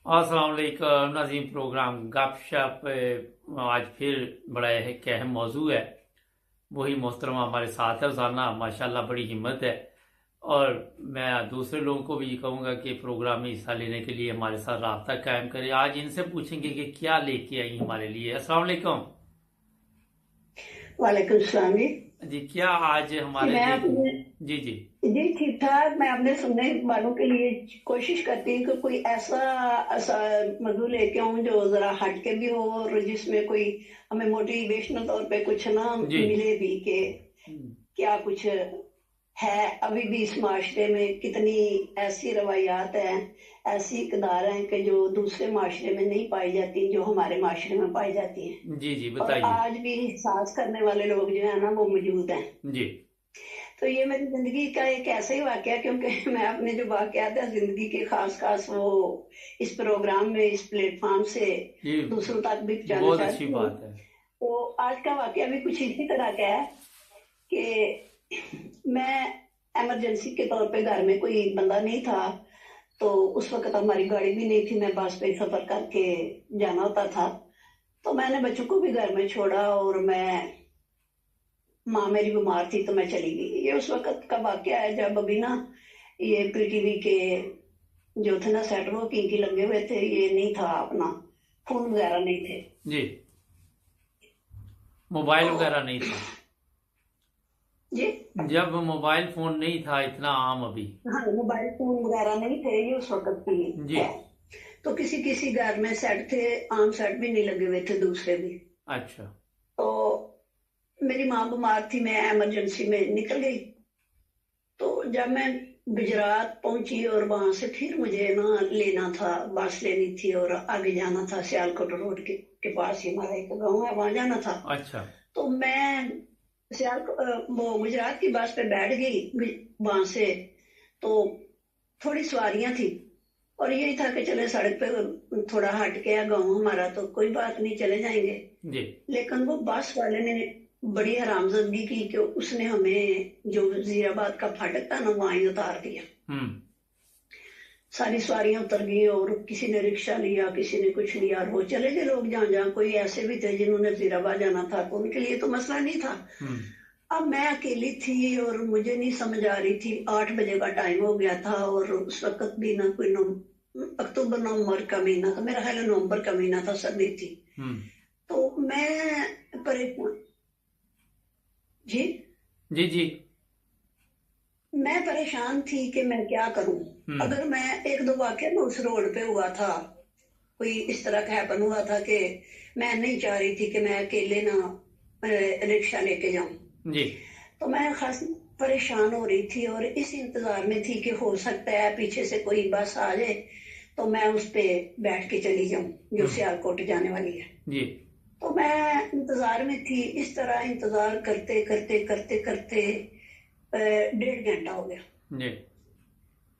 अस्सलाम वालेकुम नाज़रीन। प्रोग्राम गप शप आज फिर बड़ा एक अहम मौजू है। वही मोहतरमा हमारे साथ है रोज़ाना, माशाल्लाह बड़ी हिम्मत है। और मैं दूसरे लोगों को भी ये कहूँगा कि प्रोग्राम में हिस्सा लेने के लिए हमारे साथ राब्ता कायम करें। आज इनसे पूछेंगे कि क्या लेके आई हमारे लिए। अस्सलाम वालेकुम वालेकुम सलाम जी। जी। क्या आज जी हमारे मैं लिए? अपने जी जी जी ठीक ठाक। मैं अपने सुनने वालों के लिए कोशिश करती हूँ कि कोई ऐसा मौजू लेके आऊँ जो जरा हटके भी हो और जिसमें कोई हमें मोटिवेशनल तौर पे कुछ ना जी। मिले भी कि क्या कुछ है। अभी भी इस माशरे में कितनी ऐसी रवायात हैं, ऐसी इकदार हैं कि जो दूसरे माशरे में नहीं पाई जाती, जो हमारे माशरे में पाई जाती हैं। जी जी और बताइए। आज भी एहसास करने वाले लोग जो है ना वो मौजूद हैं। जी तो ये मेरी जिंदगी का एक ऐसा ही वाकया, क्योंकि मैं अपने जो वाकयात है जिंदगी के खास खास वो इस प्रोग्राम में, इस प्लेटफॉर्म से जी दूसरों तक भी पहुंचाना बहुत अच्छी चाहती हूँ। बात है। तो आज का वाकया भी कुछ इसी तरह का है कि मैं इमरजेंसी के तौर पे, घर में कोई बंदा नहीं था, तो उस वक्त हमारी गाड़ी भी नहीं थी, मैं बस पे सफर करके जाना होता था। तो मैंने बच्चों को भी घर में छोड़ा और माँ मेरी बीमार थी तो मैं चली गई। ये उस वक्त का वाकया है जब अभी ना ये पीटीवी के जो थे ना सेट वो की लगे हुए थे, ये नहीं था अपना, फोन वगैरह नहीं थे। जी मोबाइल तो वगैरह नहीं था। जी जब मोबाइल फोन नहीं था इतना आम अभी। हाँ, मोबाइल फोन वगैरह नहीं थे, ये उस वक्त की जी है। तो किसी किसी घर में सेट थे, आम सेट भी नहीं लगे हुए थे, दूसरे भी। अच्छा। तो मेरी माँ बीमार थी, मैं इमरजेंसी में निकल गई। तो जब मैं गुजरात पहुंची और वहां से फिर मुझे ना लेना था, बस लेनी थी और आगे जाना था, सियालकोट रोड के पास ही हमारा एक गाँव है, वहां जाना था। अच्छा। तो मैं वो गुजरात की बस पे बैठ गई वहां से। तो थोड़ी सवारियां थी और यही था कि चले सड़क पे थोड़ा हट के गाँव हमारा, तो कोई बात नहीं, चले जाएंगे। जी लेकिन वो बस वाले ने बड़ी हरामजदगी की कि उसने हमें जो वजीराबाद का फाटक था ना वहां ही उतार दिया। हम्म। सारी सवारियां उतर गई और किसी ने रिक्शा लिया, किसी ने कुछ लिया, और वो चले गए लोग जहां जहां। कोई ऐसे भी थे जिन्होंने वजीराबाद जाना था, तो उनके लिए तो मसला नहीं था। हम्म। अब मैं अकेली थी और मुझे नहीं समझ आ रही थी। 8 बजे का टाइम हो गया था और उस वक्त भी ना कोई अक्टूबर नवंबर का महीना था, मेरा ख्याल है नवंबर का महीना था, सर्दी थी। हम्म। तो मैं परेशान जी जी जी। मैं परेशान थी कि मैं क्या करूं। हम्म। अगर मैं एक दो वाक्य में उस रोड पे हुआ था, कोई इस तरह का हैपन हुआ था कि मैं नहीं चाह रही थी कि मैं अकेले ना रिक्शा लेके जाऊं। जी तो मैं खास परेशान हो रही थी और इस इंतजार में थी कि हो सकता है पीछे से कोई बस आ जाए तो मैं उस पे बैठ के चली जाऊं जो हम्म। सियालकोट जाने वाली है। जी तो मैं इंतजार में थी। इस तरह इंतजार करते करते करते करते 1.5 घंटा हो गया। जी।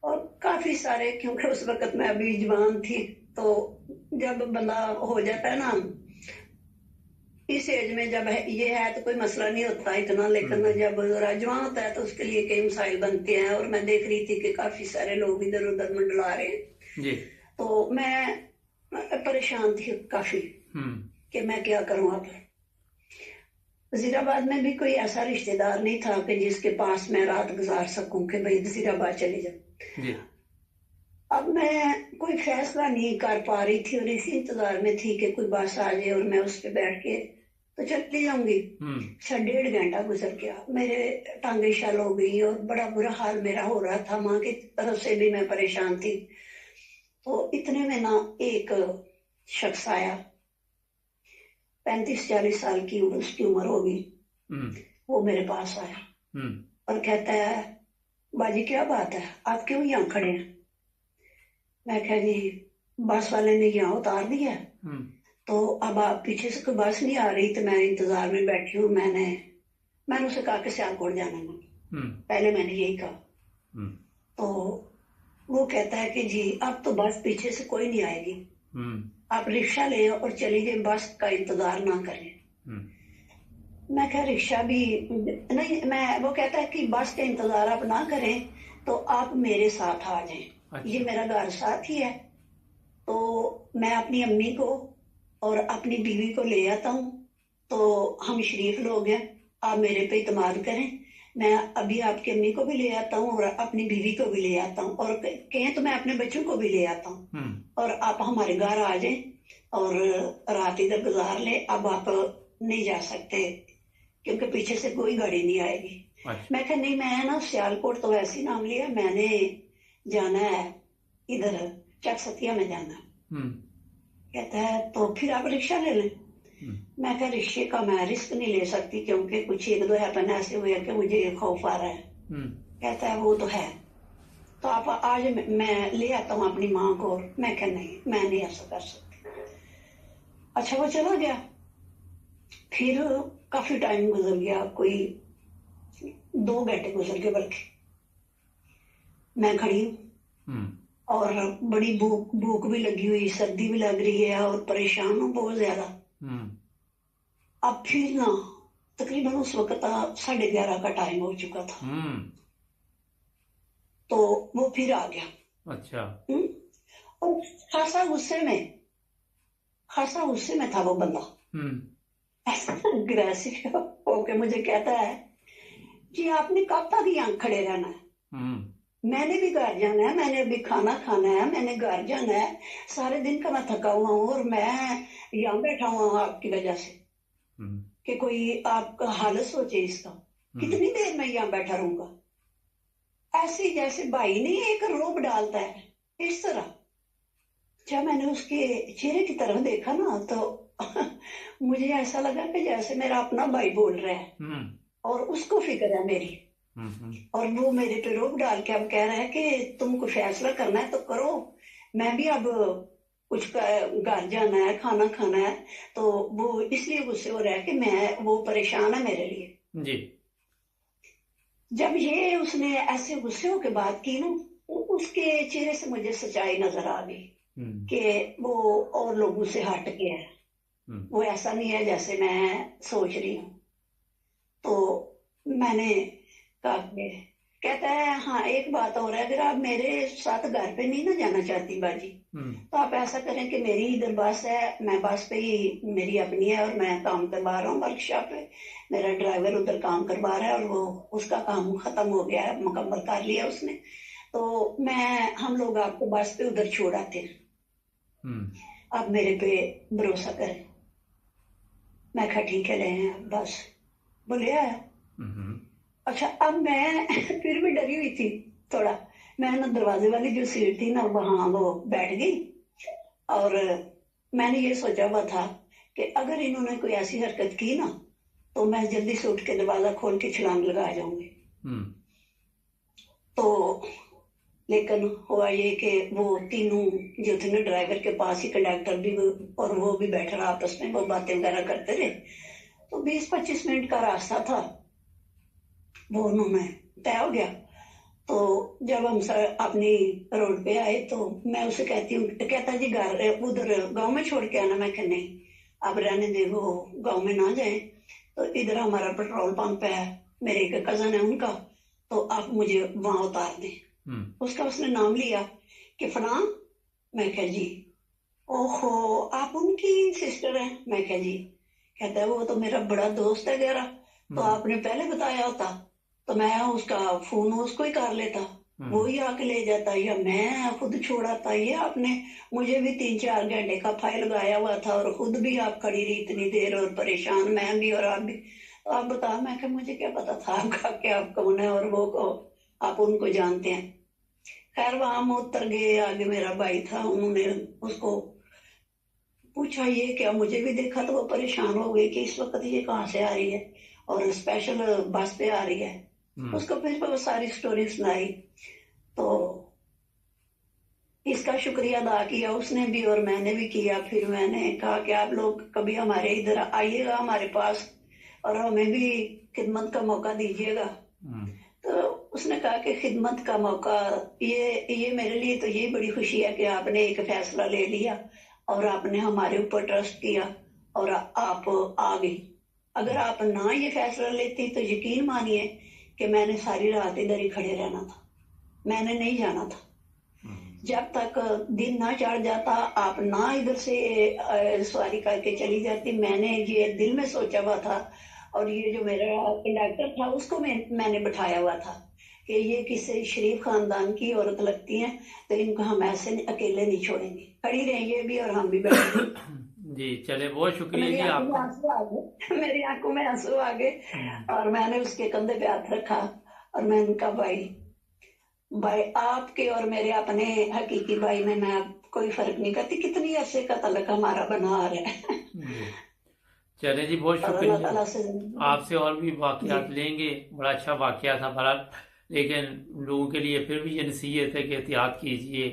और काफी सारे, क्योंकि उस वक्त मैं अभी जवान थी, तो जब बंदा हो जाता है ना इस एज में, जब ये है तो कोई मसला नहीं होता इतना, लेकिन हम्म। जब जरा जवान होता है तो उसके लिए कई मसाइल बनते हैं। और मैं देख रही थी कि काफी सारे लोग इधर उधर मंडला रहे हैं। जी। तो मैं परेशान थी काफी हम्म। कि मैं क्या करूं अब। वजीराबाद में भी कोई ऐसा रिश्तेदार नहीं था कि जिसके पास मैं रात गुजार सकूं कि भाई वजीराबाद चले जाऊं। जी। अब मैं कोई फैसला नहीं कर पा रही थी और इसी इंतजार में थी कि कोई बस आ जाए और मैं उस पर बैठ के तो चली जाऊंगी। हम्म। अच्छा, 1.5 घंटा गुजर गया, मेरे टांगे शल हो गई और बड़ा बुरा हाल मेरा हो रहा था। माँ की तरफ से भी मैं परेशान थी। तो इतने में ना एक शख्स आया, 35-40 साल की उसकी उम्र होगी। हम्म। वो मेरे पास आया हम्म। और कहता है, बाजी क्या बात है, आप क्यों यहाँ खड़े हैं? मैं कहा जी, बस वाले ने यहाँ उतार दिया, हम्म। तो अब आप पीछे से कोई बस नहीं आ रही, तो मैं इंतजार में बैठी हूँ। मैंने उसे कहा कि सियालकोट जाना है, हम्म। पहले मैंने यही कहा। हम्म। तो वो कहता है कि जी अब तो बस पीछे से कोई नहीं आएगी, हम्म। आप रिक्शा ले और चली जाए, बस का इंतजार ना करें। हम्म। मैं क्या रिक्शा भी नहीं, मैं वो कहता है कि बस का इंतजार आप ना करें तो आप मेरे साथ आ जाएं, ये अच्छा। मेरा घर साथ ही है। तो تو میں اپنی امی کو اور اپنی بیوی کو لے آتا ہوں، تو ہم شریف لوگ ہیں، آپ میرے پہ اعتماد کریں، میں ابھی آپ کی امی کو بھی لے آتا ہوں اور اپنی بیوی کو بھی لے آتا ہوں، اور کہیں تو میں اپنے بچوں کو بھی لے آتا ہوں، اور آپ ہمارے گھر آ جائیں اور رات ادھر گزار لیں۔ اب آپ نہیں جا سکتے کیونکہ پیچھے سے کوئی گاڑی نہیں آئے گی۔ میں کہ نہیں، میں نا سیالکوٹ تو ویسے ہی نام لیا، میں نے جانا ہے ادھر چک ستیا میں جانا ہے۔ کہتا ہے تو پھر آپ رکشہ لے لیں۔ میں کہ رکشے کا میں رسک نہیں لے سکتی کیونکہ کچھ ایک دو ہیپن ایسے ہوئے کہ مجھے خوف آ رہا ہے۔ کہتا ہے وہ تو ہے، تو آپ آج میں لے آتا ہوں اپنی ماں کو۔ میں کہ نہیں، میں نہیں ایسا کر سکتی۔ اچھا وہ چلا گیا۔ پھر کافی ٹائم گزر گیا، کوئی 2 گھنٹے گزر گئے، بلکہ میں کھڑی ہوں اور بڑی بھوک بھی لگی ہوئی، سردی بھی لگ رہی ہے اور پریشان ہوں بہت زیادہ۔ اب پھر نا تقریباً اس وقت 11:30 کا ٹائم ہو چکا تھا، تو وہ پھر آ گیا۔ اچھا۔ اور خاصا غصے میں تھا وہ بندہ، ایسا اگریسو ہو کے مجھے کہتا ہے جی آپ نے کب تک یہاں کھڑے رہنا ہے؟ میں نے بھی گھر جانا ہے، میں نے ابھی کھانا کھانا ہے، میں نے گھر جانا ہے، سارے دن کا میں تھکا ہوا ہوں اور میں یہاں بیٹھا ہوا ہوں آپ کی وجہ سے، کہ کوئی آپ کا حالت سوچے اس کا، کتنی دیر میں یہاں بیٹھا رہوں گا۔ ایسے جیسے بھائی نہیں ایک روب ڈالتا ہے اس طرح۔ جب میں نے اس کے چہرے کی طرف دیکھا نا تو مجھے ایسا لگا کہ جیسے میرا اپنا بھائی بول رہا ہے اور اس کو فکر ہے میری، اور وہ میرے پہ روب ڈال کے اب کہہ رہا ہے کہ تم کو فیصلہ کرنا ہے تو کرو، میں بھی اب کچھ گھر جانا ہے، کھانا کھانا ہے، تو وہ اس لیے غصے ہو رہا ہے کہ میں وہ پریشان ہے میرے لیے جی۔ جب یہ اس نے ایسے غصے ہو کے بات کی نا، اس کے چہرے سے مجھے سچائی نظر آ گئی کہ وہ اور لوگوں سے ہٹ کے ہے، وہ ایسا نہیں ہے جیسے میں سوچ رہی ہوں۔ تو میں نے کہا کہ کہتا ہے ہاں ایک بات اور ہے، اگر آپ میرے ساتھ گھر پہ نہیں نہ جانا چاہتی باجی تو آپ ایسا کریں کہ میری ادھر بس ہے، میں بس پہ ہی میری اپنی ہے اور میں کام کروا رہا ہوں ورک شاپ پہ، میرا ڈرائیور ادھر کام کروا رہا ہے اور وہ اس کا کام ختم ہو گیا ہے، مکمل کر لیا اس نے، تو ہم لوگ آپ کو بس پہ ادھر چھوڑ آتے ہیں، آپ میرے پہ بھروسہ کریں۔ میں کہا ٹھیک ہے، لے ہیں بس، وہ لے آیا۔ اچھا اب میں پھر بھی ڈری ہوئی تھی تھوڑا، میں نا دروازے والی جو سیٹ تھی نا وہاں وہ بیٹھ گئی، اور میں نے یہ سوچا ہوا تھا کہ اگر انہوں نے کوئی ایسی حرکت کی نا تو میں جلدی سے اٹھ کے دروازہ کھول کے چھلانگ لگا جاؤں گی۔ تو لیکن ہوا یہ کہ وہ تینوں جو تھے نا ڈرائیور کے پاس ہی، کنڈکٹر بھی اور وہ بھی بیٹھ رہا، آپس میں وہ باتیں وغیرہ کرتے رہے، تو 20-25 منٹ کا راستہ تھا، وہ انہوں نے طے ہو گیا۔ تو جب ہم اپنی روڈ پہ آئے تو میں اسے کہتی ہوں، کہتا جی گھر ادھر گاؤں میں چھوڑ کے آنا، میں کہ نہیں اب رہنے دے، وہ گاؤں میں نہ جائیں، تو ادھر ہمارا پیٹرول پمپ ہے، میرے ایک کزن ہے ان کا، تو آپ مجھے وہاں اتار دیں۔ اس کا اس نے نام لیا کہ فلاں، میں کہ جی، اوہو آپ ان کی سسٹر ہیں، میں کہ جی، کہتا ہے وہ تو میرا بڑا دوست ہے گہرا، تو آپ نے پہلے بتایا ہوتا تو میں اس کا فون اس کو ہی کر لیتا، وہی آ کے لے جاتا، یا میں خود چھوڑاتا، یہ آپ نے مجھے بھی 3-4 گھنٹے کا فائل لگایا ہوا تھا اور خود بھی آپ کھڑی رہی اتنی دیر اور پریشان، میں بھی اور آپ بھی، آپ بتا، میں کہ مجھے کیا پتا تھا آپ کا کہ آپ کون ہے اور وہ کو آپ ان کو جانتے ہیں۔ خیر وہاں ہم اتر گئے، آگے میرا بھائی تھا، انہوں نے اس کو پوچھا یہ کیا، مجھے بھی دیکھا تو وہ پریشان ہو گئی کہ اس وقت یہ کہاں سے آ رہی ہے اور اسپیشل بس پہ آ رہی ہے، اس کو پھر وہ ساری سٹوری سنائی، تو اس کا شکریہ ادا کیا اس نے بھی اور میں نے بھی کیا۔ پھر میں نے کہا کہ آپ لوگ کبھی ہمارے ادھر آئیے گا ہمارے پاس اور ہمیں بھی خدمت کا موقع دیجیے گا، تو اس نے کہا کہ خدمت کا موقع، یہ میرے لیے تو یہ بڑی خوشی ہے کہ آپ نے ایک فیصلہ لے لیا اور آپ نے ہمارے اوپر ٹرسٹ کیا اور آپ آ گئی، اگر آپ نہ یہ فیصلہ لیتی تو یقین مانیے کہ میں نے ساری رات ادھر ہی کھڑے رہنا تھا، میں نے نہیں جانا تھا۔ जब तक दिन ना चढ़ जाता आप ना इधर से सवारी करके चली जाती। मैंने ये दिल में सोचा हुआ था, और ये जो मेरा कंडक्टर था उसको मैंने बिठाया हुआ था कि ये किसी शरीफ खानदान की औरत लगती हैं, तो इनको हम ऐसे अकेले नहीं छोड़ेंगे, खड़ी रहेंगे भी और हम भी बैठेंगे। जी चले, बहुत शुक्रिया मेरी जी आंखों में आपका। आंसू आ गए, मेरी आंखों में आंसू आ गए, और मैंने उसके कंधे पे हाथ रखा और मैंने कहा भाई आपके और मेरे अपने हकीकी भाई में मैं कोई फर्क नहीं करती, कितनी अरसे का तलक हमारा बना आ रहा है। जी चले जी, बहुत और अल्लाह शुक्रिया। ताला से आपसे और भी जी वाकयात लेंगे, बड़ा अच्छा वाकया था बहरहाल, लेकिन लोगों के लिए फिर भी ये नसीहत है कि एहतियात कीजिए।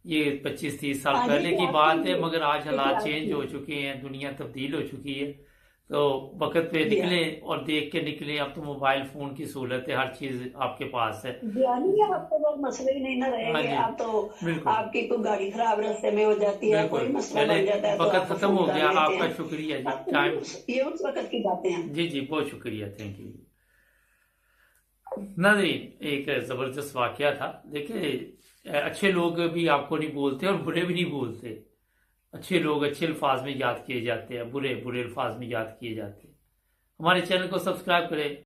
ये 25-30 साल हाँ जी, पहले की एहतियात बात है, कीजिए, मगर आज हालात एहतियात चेंज हो कीजिए। चुके हैं, दुनिया तब्दील हो चुकी है। तो वक्त पे जी हाँ, निकलें और देख के निकलें। अब तो मोबाइल फ़ोन की सहूलत है, हर चीज़ आपके पास है। जानी आप तो वो मसले ही नहीं ना हाँ रहेंगे। जी, आप तो बिल्कुल आपकी कोई गाड़ी खराब रास्ते में हो जाती है, बिल्कुल। कोई मसला चले, बन जाता है, तो वक्त आप ख़त्म फोन हो कर गया। लेते आपका हैं। शुक्रिया जी, अब टाइम। ये उस वक्त की बातें हैं। जी जी, बहुत शुक्रिया, थैंक यू। नाज़रीन, एक ज़बरदस्त वाकया था। देखिए, अच्छे लोग भी आपको नहीं बोलते और बुरे भी नहीं बोलते। अच्छे लोग अच्छे अल्फाज में याद किए जाते हैं, बुरे बुरे अल्फाज में याद किए जाते हैं। हमारे चैनल को सब्सक्राइब करें।